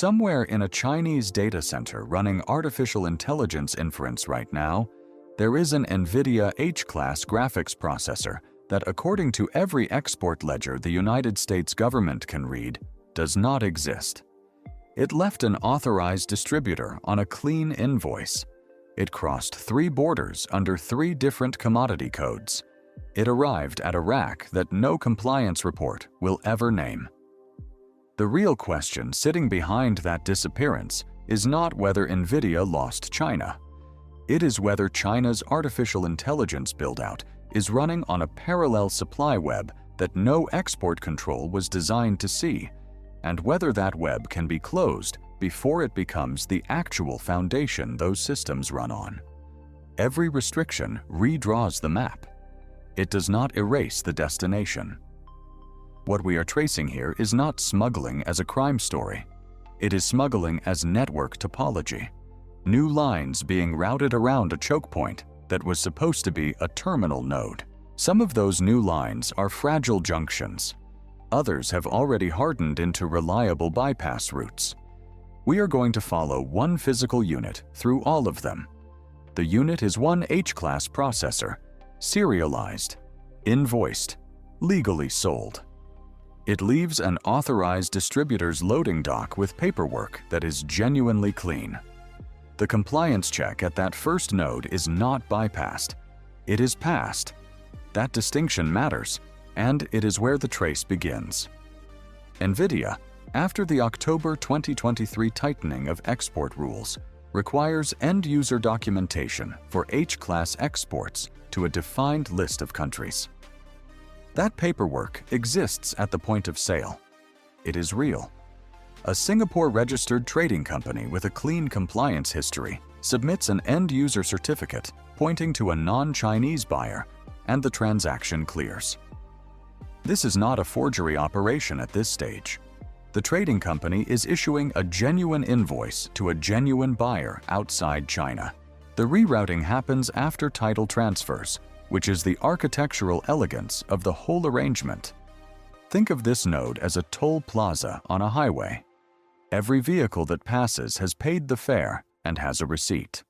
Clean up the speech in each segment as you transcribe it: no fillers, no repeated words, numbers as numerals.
Somewhere in a Chinese data center running artificial intelligence inference right now, there is an Nvidia H-class graphics processor that, according to every export ledger the United States government can read, does not exist. It left an authorized distributor on a clean invoice. It crossed 3 borders under 3 different commodity codes. It arrived at a rack that no compliance report will ever name. The real question sitting behind that disappearance is not whether Nvidia lost China. It is whether China's artificial intelligence build-out is running on a parallel supply web that no export control was designed to see, and whether that web can be closed before it becomes the actual foundation those systems run on. Every restriction redraws the map. It does not erase the destination. What we are tracing here is not smuggling as a crime story. It is smuggling as network topology. New lines being routed around a choke point that was supposed to be a terminal node. Some of those new lines are fragile junctions. Others have already hardened into reliable bypass routes. We are going to follow one physical unit through all of them. The unit is one H-class processor, serialized, invoiced, legally sold. It leaves an authorized distributor's loading dock with paperwork that is genuinely clean. The compliance check at that first node is not bypassed. It is passed. That distinction matters, and it is where the trace begins. Nvidia, after the October 2023 tightening of export rules, requires end-user documentation for H-class exports to a defined list of countries. That paperwork exists at the point of sale. It is real. A Singapore-registered trading company with a clean compliance history submits an end-user certificate pointing to a non-Chinese buyer, and the transaction clears. This is not a forgery operation at this stage. The trading company is issuing a genuine invoice to a genuine buyer outside China. The rerouting happens after title transfers, which is the architectural elegance of the whole arrangement. Think of this node as a toll plaza on a highway. Every vehicle that passes has paid the fare and has a receipt.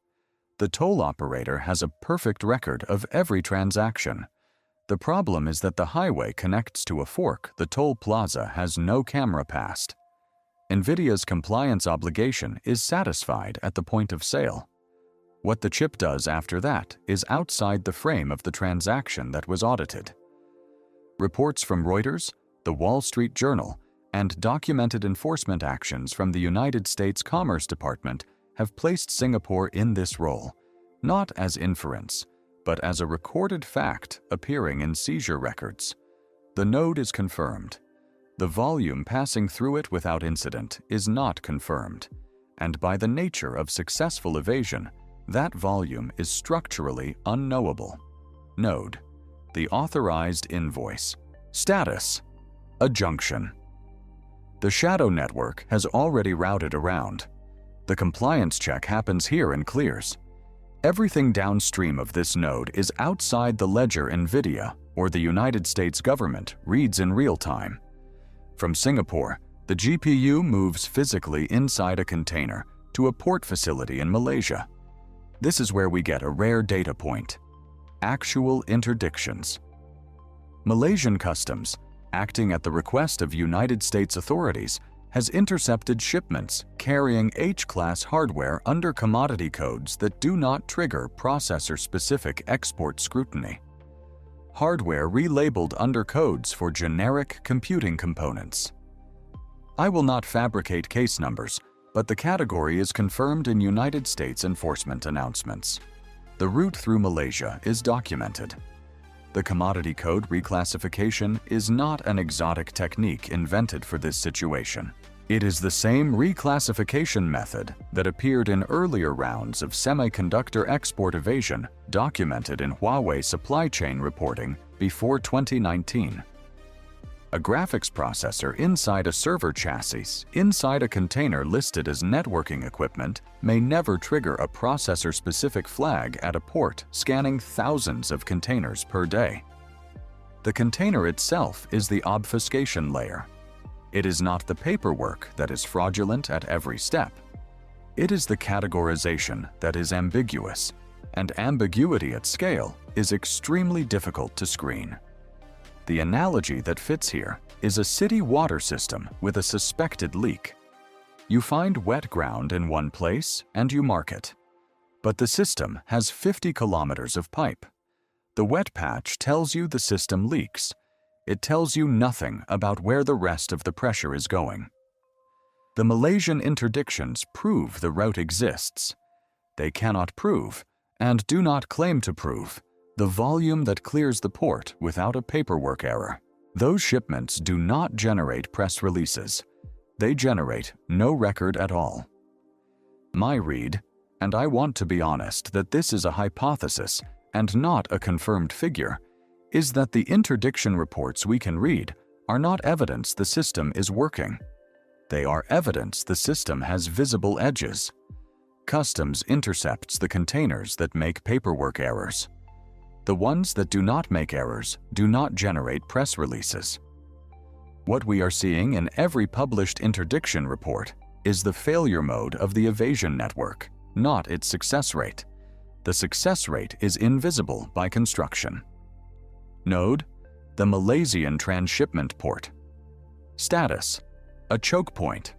The toll operator has a perfect record of every transaction. The problem is that the highway connects to a fork the toll plaza has no camera passed. Nvidia's compliance obligation is satisfied at the point of sale. What the chip does after that is outside the frame of the transaction that was audited. Reports from Reuters, the Wall Street Journal, and documented enforcement actions from the United States Commerce Department have placed Singapore in this role, not as inference, but as a recorded fact appearing in seizure records. The node is confirmed. The volume passing through it without incident is not confirmed, and by the nature of successful evasion, that volume is structurally unknowable. Node, the authorized invoice. Status, a junction. The shadow network has already routed around. The compliance check happens here and clears. Everything downstream of this node is outside the ledger Nvidia or the United States government reads in real time. From Singapore, the GPU moves physically inside a container to a port facility in Malaysia. This is where we get a rare data point: actual interdictions. Malaysian Customs, acting at the request of United States authorities, has intercepted shipments carrying H-class hardware under commodity codes that do not trigger processor-specific export scrutiny. Hardware relabeled under codes for generic computing components. I will not fabricate case numbers, but the category is confirmed in United States enforcement announcements. The route through Malaysia is documented. The commodity code reclassification is not an exotic technique invented for this situation. It is the same reclassification method that appeared in earlier rounds of semiconductor export evasion documented in Huawei supply chain reporting before 2019. A graphics processor inside a server chassis inside a container listed as networking equipment may never trigger a processor-specific flag at a port scanning thousands of containers per day. The container itself is the obfuscation layer. It is not the paperwork that is fraudulent at every step. It is the categorization that is ambiguous, and ambiguity at scale is extremely difficult to screen. The analogy that fits here is a city water system with a suspected leak. You find wet ground in one place and you mark it. But the system has 50 kilometers of pipe. The wet patch tells you the system leaks. It tells you nothing about where the rest of the pressure is going. The Malaysian interdictions prove the route exists. They cannot prove, and do not claim to prove, the volume that clears the port without a paperwork error. Those shipments do not generate press releases. They generate no record at all. My read, and I want to be honest that this is a hypothesis and not a confirmed figure, is that the interdiction reports we can read are not evidence the system is working. They are evidence the system has visible edges. Customs intercepts the containers that make paperwork errors. The ones that do not make errors do not generate press releases. What we are seeing in every published interdiction report is the failure mode of the evasion network, not its success rate. The success rate is invisible by construction. Node, the Malaysian transshipment port. Status, a choke point.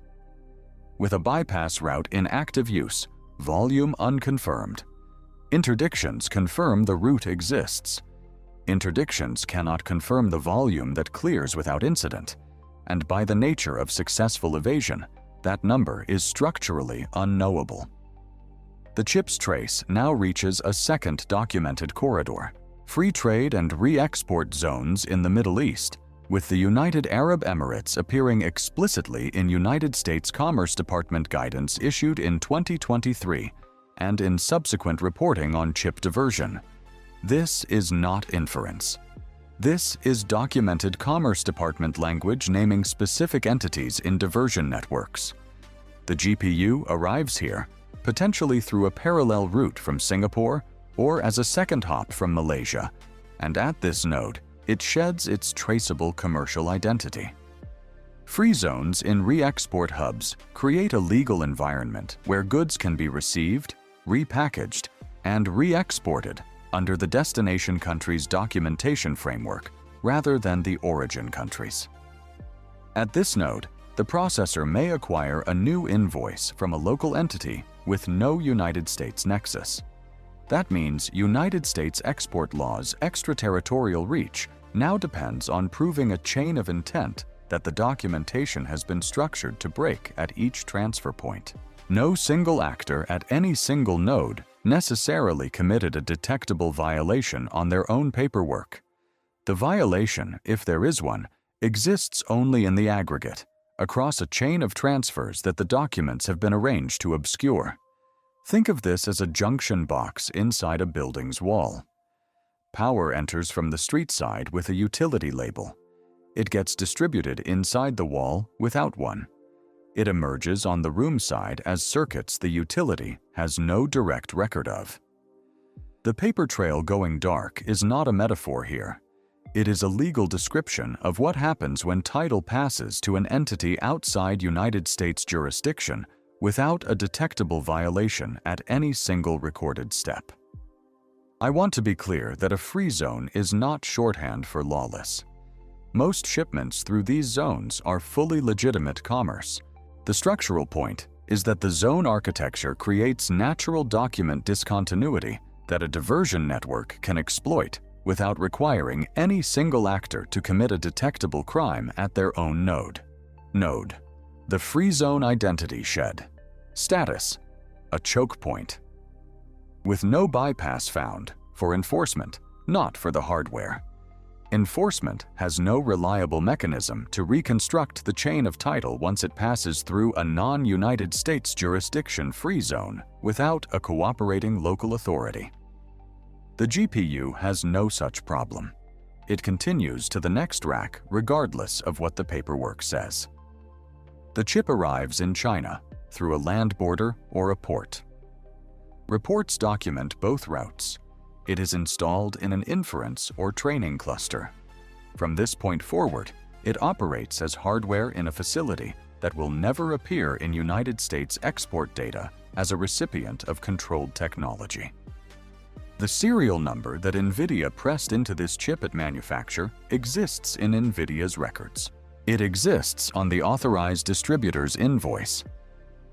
With a bypass route in active use, volume unconfirmed. Interdictions confirm the route exists. Interdictions cannot confirm the volume that clears without incident, and by the nature of successful evasion, that number is structurally unknowable. The chip's trace now reaches a second documented corridor, free trade and re-export zones in the Middle East, with the United Arab Emirates appearing explicitly in United States Commerce Department guidance issued in 2023 and in subsequent reporting on chip diversion. This is not inference. This is documented Commerce Department language naming specific entities in diversion networks. The GPU arrives here, potentially through a parallel route from Singapore or as a second hop from Malaysia, and at this node, it sheds its traceable commercial identity. Free zones in re-export hubs create a legal environment where goods can be received, repackaged, and re-exported under the destination country's documentation framework rather than the origin country's. At this node, the processor may acquire a new invoice from a local entity with no United States nexus. That means United States export law's extraterritorial reach now depends on proving a chain of intent that the documentation has been structured to break at each transfer point. No single actor at any single node necessarily committed a detectable violation on their own paperwork. The violation, if there is one, exists only in the aggregate, across a chain of transfers that the documents have been arranged to obscure. Think of this as a junction box inside a building's wall. Power enters from the street side with a utility label. It gets distributed inside the wall without one. It emerges on the room side as circuits the utility has no direct record of. The paper trail going dark is not a metaphor here. It is a legal description of what happens when title passes to an entity outside United States jurisdiction without a detectable violation at any single recorded step. I want to be clear that a free zone is not shorthand for lawless. Most shipments through these zones are fully legitimate commerce. The structural point is that the zone architecture creates natural document discontinuity that a diversion network can exploit without requiring any single actor to commit a detectable crime at their own node. Node, the free zone identity shed. Status, a choke point. With no bypass found, for enforcement, not for the hardware. Enforcement has no reliable mechanism to reconstruct the chain of title once it passes through a non-United States jurisdiction free zone without a cooperating local authority. The GPU has no such problem. It continues to the next rack regardless of what the paperwork says. The chip arrives in China through a land border or a port. Reports document both routes. It is installed in an inference or training cluster. From this point forward, It operates as hardware in a facility that will never appear in United States export data as a recipient of controlled technology. The serial number that Nvidia pressed into this chip at manufacture exists in Nvidia's records. It exists on the authorized distributor's invoice.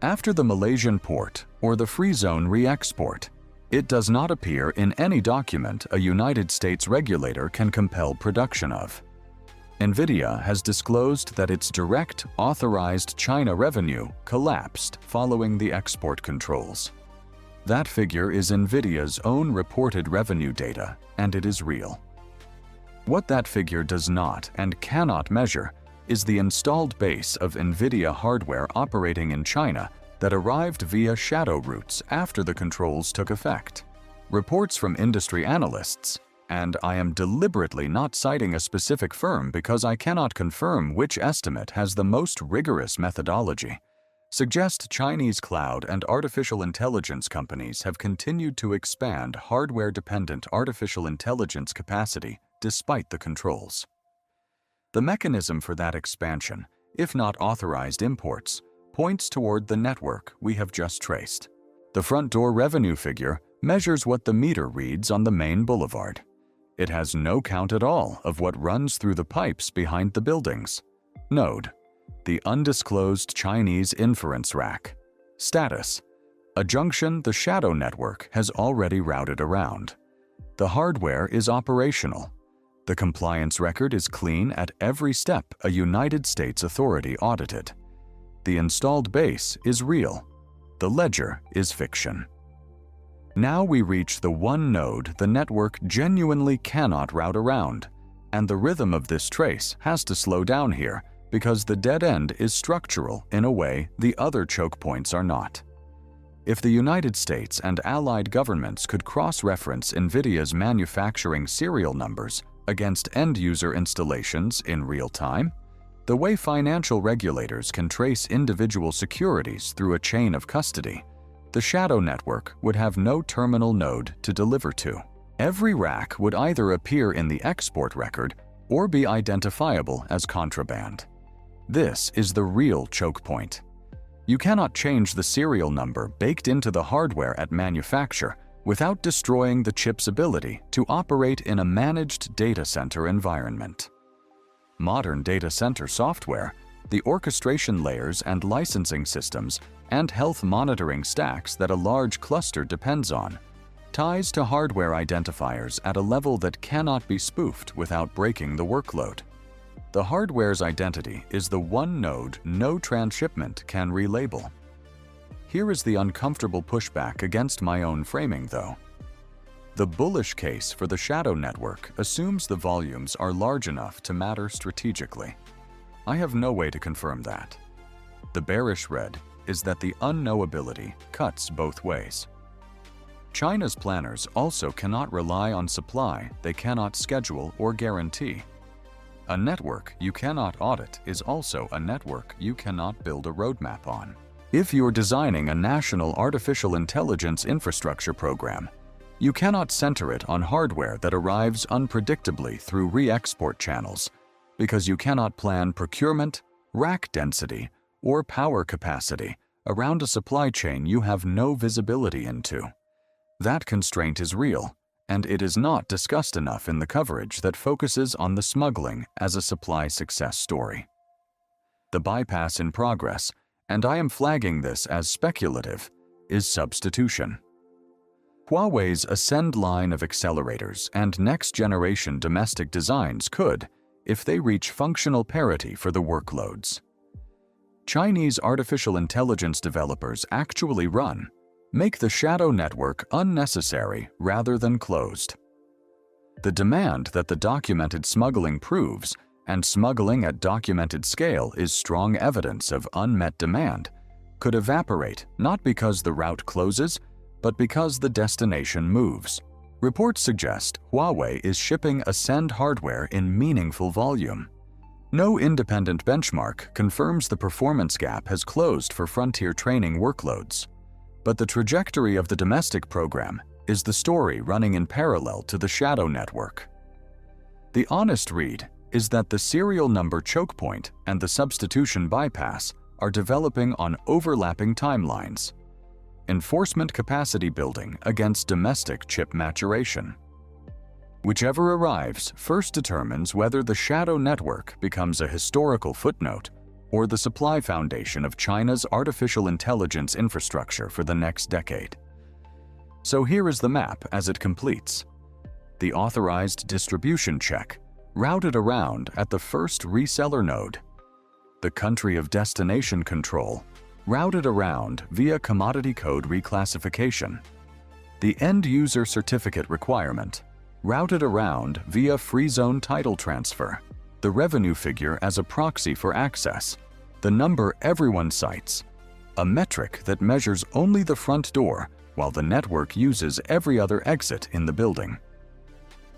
After the Malaysian port or the free zone re-export, it does not appear in any document a United States regulator can compel production of. Nvidia has disclosed that its direct authorized China revenue collapsed following the export controls. That figure is Nvidia's own reported revenue data, and it is real. What that figure does not and cannot measure is the installed base of Nvidia hardware operating in China that arrived via shadow routes after the controls took effect. Reports from industry analysts, and I am deliberately not citing a specific firm because I cannot confirm which estimate has the most rigorous methodology, suggest Chinese cloud and artificial intelligence companies have continued to expand hardware-dependent artificial intelligence capacity despite the controls. The mechanism for that expansion, if not authorized imports, points toward the network we have just traced. The front door revenue figure measures what the meter reads on the main boulevard. It has no count at all of what runs through the pipes behind the buildings. Node: the undisclosed Chinese inference rack. Status: a junction the shadow network has already routed around. The hardware is operational. The compliance record is clean at every step a United States authority audited. The installed base is real. The ledger is fiction. Now we reach the one node the network genuinely cannot route around, and the rhythm of this trace has to slow down here because the dead end is structural in a way the other choke points are not. If the United States and allied governments could cross-reference Nvidia's manufacturing serial numbers against end-user installations in real time, the way financial regulators can trace individual securities through a chain of custody, the shadow network would have no terminal node to deliver to. Every rack would either appear in the export record or be identifiable as contraband. This is the real choke point. You cannot change the serial number baked into the hardware at manufacture without destroying the chip's ability to operate in a managed data center environment. Modern data center software, the orchestration layers and licensing systems, and health monitoring stacks that a large cluster depends on, ties to hardware identifiers at a level that cannot be spoofed without breaking the workload. The hardware's identity is the one node no transshipment can relabel. Here is the uncomfortable pushback against my own framing, though. The bullish case for the shadow network assumes the volumes are large enough to matter strategically. I have no way to confirm that. The bearish read is that the unknowability cuts both ways. China's planners also cannot rely on supply they cannot schedule or guarantee. A network you cannot audit is also a network you cannot build a roadmap on. If you're designing a national artificial intelligence infrastructure program, you cannot center it on hardware that arrives unpredictably through re-export channels, because you cannot plan procurement, rack density, or power capacity around a supply chain you have no visibility into. That constraint is real, and it is not discussed enough in the coverage that focuses on the smuggling as a supply success story. The bypass in progress, and I am flagging this as speculative, is substitution. Huawei's Ascend line of accelerators and next-generation domestic designs could, if they reach functional parity for the workloads Chinese artificial intelligence developers actually run, make the shadow network unnecessary rather than closed. The demand that the documented smuggling proves, and smuggling at documented scale is strong evidence of unmet demand, could evaporate not because the route closes, but because the destination moves. Reports suggest Huawei is shipping Ascend hardware in meaningful volume. No independent benchmark confirms the performance gap has closed for frontier training workloads. But the trajectory of the domestic program is the story running in parallel to the shadow network. The honest read is that the serial number choke point and the substitution bypass are developing on overlapping timelines. Enforcement capacity building against domestic chip maturation. Whichever arrives first determines whether the shadow network becomes a historical footnote or the supply foundation of China's artificial intelligence infrastructure for the next decade. So here is the map as it completes. The authorized distribution check, routed around at the first reseller node. The country of destination control, routed around via commodity code reclassification. The end-user certificate requirement, routed around via free zone title transfer. The revenue figure as a proxy for access. The number everyone cites, a metric that measures only the front door while the network uses every other exit in the building.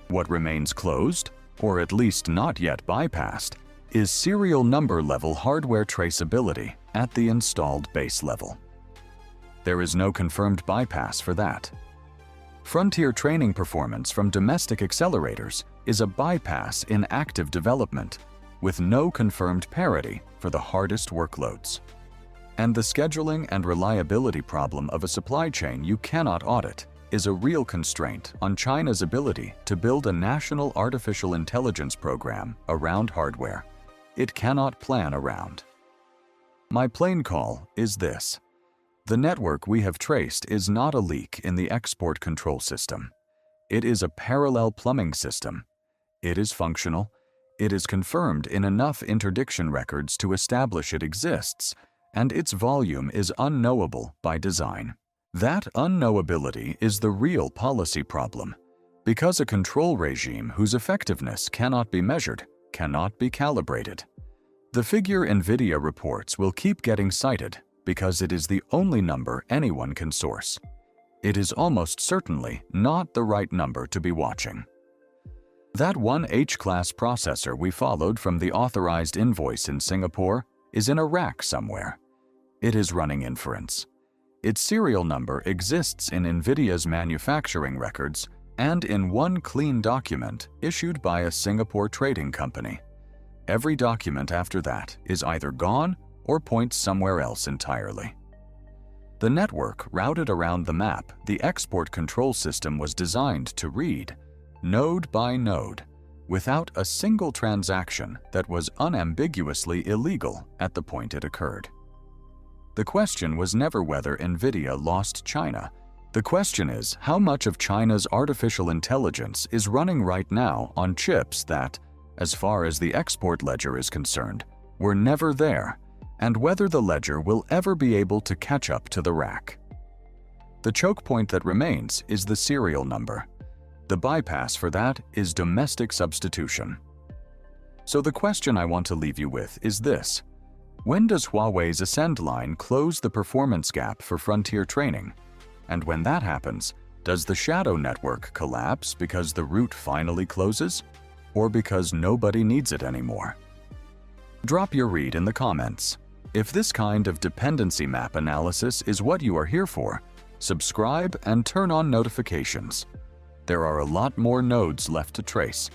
What remains closed, or at least not yet bypassed, is serial number level hardware traceability at the installed base level. There is no confirmed bypass for that. Frontier training performance from domestic accelerators is a bypass in active development, with no confirmed parity for the hardest workloads. And the scheduling and reliability problem of a supply chain you cannot audit is a real constraint on China's ability to build a national artificial intelligence program around hardware it cannot plan around. My plain call is this. The network we have traced is not a leak in the export control system. It is a parallel plumbing system. It is functional. It is confirmed in enough interdiction records to establish it exists, and its volume is unknowable by design. That unknowability is the real policy problem, because a control regime whose effectiveness cannot be measured cannot be calibrated. The figure Nvidia reports will keep getting cited because it is the only number anyone can source. It is almost certainly not the right number to be watching. That one H-class processor we followed from the authorized invoice in Singapore is in a rack somewhere. It is running inference. Its serial number exists in Nvidia's manufacturing records and in one clean document issued by a Singapore trading company. Every document after that is either gone or points somewhere else entirely. The network routed around the map the export control system was designed to read, node by node, without a single transaction that was unambiguously illegal at the point it occurred. The question was never whether Nvidia lost China. The question is how much of China's artificial intelligence is running right now on chips that, as far as the export ledger is concerned, were never there, and whether the ledger will ever be able to catch up to the rack. The choke point that remains is the serial number. The bypass for that is domestic substitution. So the question I want to leave you with is this. When does Huawei's Ascend line close the performance gap for frontier training? And when that happens, does the shadow network collapse because the route finally closes? Or because nobody needs it anymore? Drop your read in the comments. If this kind of dependency map analysis is what you are here for, subscribe and turn on notifications. There are a lot more nodes left to trace,